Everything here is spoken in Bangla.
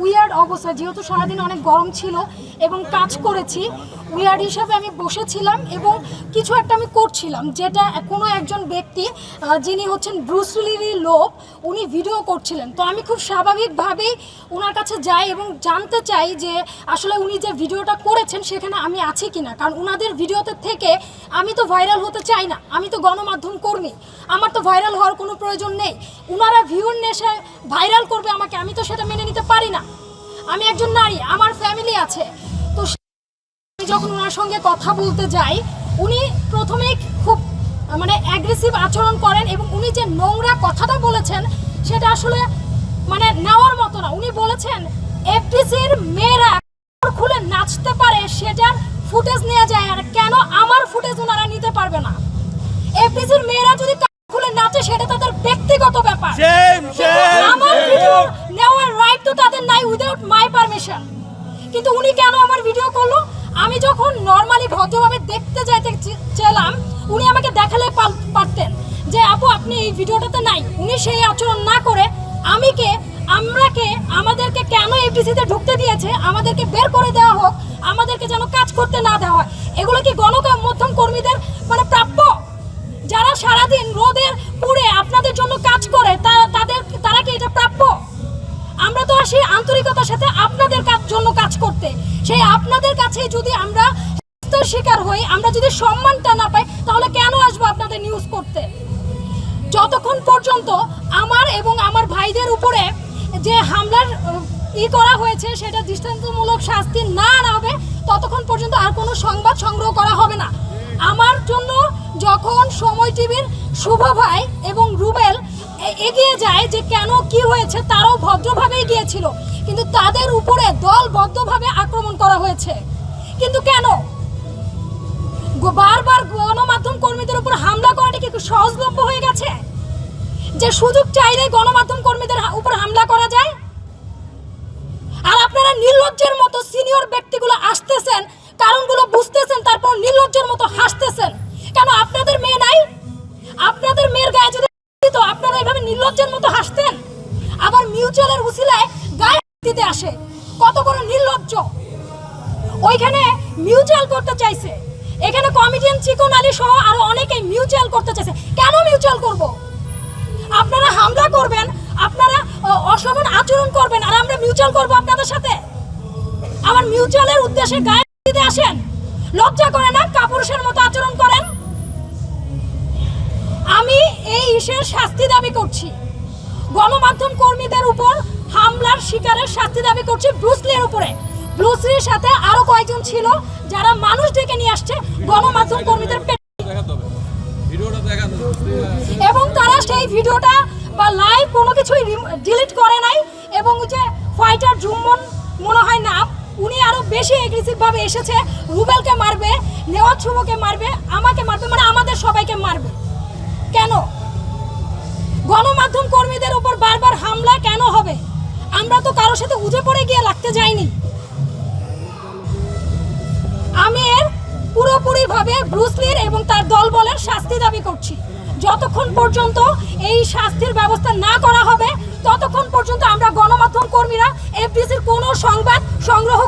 উইয়ার্ড অবস্থা, যেহেতু সারাদিন অনেক গরম ছিল এবং কাজ করেছি, উইয়ার্ড হিসাবে আমি বসেছিলাম এবং কিছু একটা আমি করছিলাম, যেটা কোনো একজন ব্যক্তি যিনি হচ্ছেন ব্রুস লির লোক, উনি ভিডিও করছিলেন। তো আমি খুব স্বাভাবিকভাবেই ওনার কাছে যাই এবং জানতে চাই যে আসলে উনি যে ভিডিওটা করেছেন সেখানে আমি আছি কিনা, কারণ ওনাদের ভিডিওতে থেকে আমি তো ভাইরাল হতে চাই না, আমি তো গণমাধ্যম কর্মী, আমার তো ভাইরাল হওয়ার কোনো প্রয়োজন নেই। ওনারা ভিউর নেশায় ভাইরাল করবে আমাকে, আমি তো সেটা মেনে নিতে পারি না। আমি একজন নারী, আমার ফ্যামিলি আছে। তো আমি যখন ওনার সঙ্গে কথা বলতে যাই, উনি প্রথমেই খুব অ্যাগ্রেসিভ আচরণ করেন এবং উনি যে নোংরা কথাটা বলেছেন সেটা আসলে নেওয়ার মতো না। উনি বলেছেন এফডিসির মেয়েরা খুলে নাচতে পারে, সেটার ফুটেজ নেওয়া যায়, আর কেন আমার ফুটেজ ওনারা নিতে পারবে না? এফডিসির মেয়েরা যদি খুলে নাচে সেটা তাদের ব্যক্তিগত ব্যাপার, আমার ভিডিও নেওয়ার রাইট তো তাদের নাই উইদাউট মাই পারমিশন। কিন্তু উনি কেন আমার ভিডিও করলো? আমি যখন নর্মালি ভদ্রভাবে দেখতে যাইতে চাইলাম, উনি আমাকে দেখালে পারতেন যে আপু আপনি এই ভিডিওটাতে নাই। উনি সেই আচরণ না করে আমাদেরকে কেন এফডিসিতে ঢুকতে দিয়েছে, আমাদেরকে বের করে দেওয়া হোক, আমাদেরকে যেন কাজ করতে না দেওয়া হয়। এগুলো কি গণমাধ্যম কর্মীদের প্রাপ্য? যারা সারাদিন রোদের পুড়ে আপনাদের জন্য কাজ করে তারা কি এটা প্রাপ্য? আমরা তো আসি আন্তরিকতার সাথে আপনাদের জন্য কাজ করতে। সেই আপনাদের কাছে যদি আমরা শিকার হই, আমরা যদি সম্মানটা না পাই, তাহলে কেন আসবো আপনাদের নিউজ করতে? যতক্ষণ পর্যন্ত আমার এবং আমার ভাইদের উপরে যে হামলার করা হয়েছে সেটা দৃষ্টান্তমূলক শাস্তি না আনা হবে, ততক্ষণ পর্যন্ত আর কোনো সংবাদ সংগ্রহ করা হবে না। আমার জন্য যখন সময় টিভির শুভ ভাই এবং রুবেল এগিয়ে যায় যে কেন কি হয়েছে, তারাও ভদ্রভাবেই গিয়েছিল, কিন্তু তাদের উপরে দলবদ্ধভাবে আক্রমণ করা হয়েছে। কিন্তু কেন বারবার গণমাধ্যম কর্মীদের উপর হামলা করাটা কি সহজলভ্য হয়ে গেছে যে সুযোগ চাইলে গণমাধ্যম কর্মীদের উপর হামলা করা যায়? আর আপনারা নির্লজ্জের মতো সিনিয়র ব্যক্তিগুলো আসতেছেন, কারণগুলো বুঝতেছেন, তারপর নির্লজ্জের মতো হাসতেছেন। কেন আপনাদের মেয়ে নাই? আপনাদের মেয়ের গায়ে যদি তো আপনারা এইভাবে নির্লজ্জের মতো হাসতেন? আবার মিউচুয়ালের উসিলায় গায়ে দিতে আসে, কত বড় নির্লজ্জ! ওইখানে মিউচুয়াল করতে চাইছে, এখানে কমেডিয়ান চিকন আলী সহ আরো অনেকেই মিউচুয়াল করতে চাইছে। কেন মিউচুয়াল করব? আপনারা হামলা করবেন, আপনারা অশোভন আচরণ করবেন, আর আমরা মিউচুয়াল করব আপনাদের সাথে? আমার মিউচুয়ালের উদ্দেশ্যে গায়ে দিতে আসেন? লজ্জা করে না? কাপুরুষের মতো আচরণ করেন। আমি এই ইস্যুর শাস্তি দাবি করছি, গণমাধ্যম কর্মীদের উপর হামলার শিকারের শাস্তি দাবি করছি ব্রুস লির উপরে। ব্রুস লির সাথে আরো কয়েকজন ছিল যারা মানুষ ডেকে নিয়ে আসছে গণমাধ্যম কর্মীদের এবং তারা সেই ভিডিওটা বা লাইভ কোনো কিছুই ডিলিট করে নাই। এবং যে ফাইটার জুম্মন মনে হয় নাম, উনি আরো বেশি এগ্রেসিভ ভাবে এসেছে, রুবেলকে মারবে, নেওয়াজ শুভকে মারবে, আমাকে মারবে, আমাদের সবাইকে মারবে। কেন গণমাধ্যম কর্মীদের উপর বারবার হামলা কেন হবে? আমরা তো কারোর সাথে উজে পড়ে গিয়ে লাগতে যাইনি। আমি এর পুরোপুরিভাবে ব্রুস লির এবং তার দলবলের শাস্তি দাবি করছি। যতক্ষণ পর্যন্ত এই শাস্তির ব্যবস্থা না করা হবে, ততক্ষণ পর্যন্ত আমরা গণমাধ্যম কর্মীরা এফডিসির কোনো সংবাদ সংগ্রহ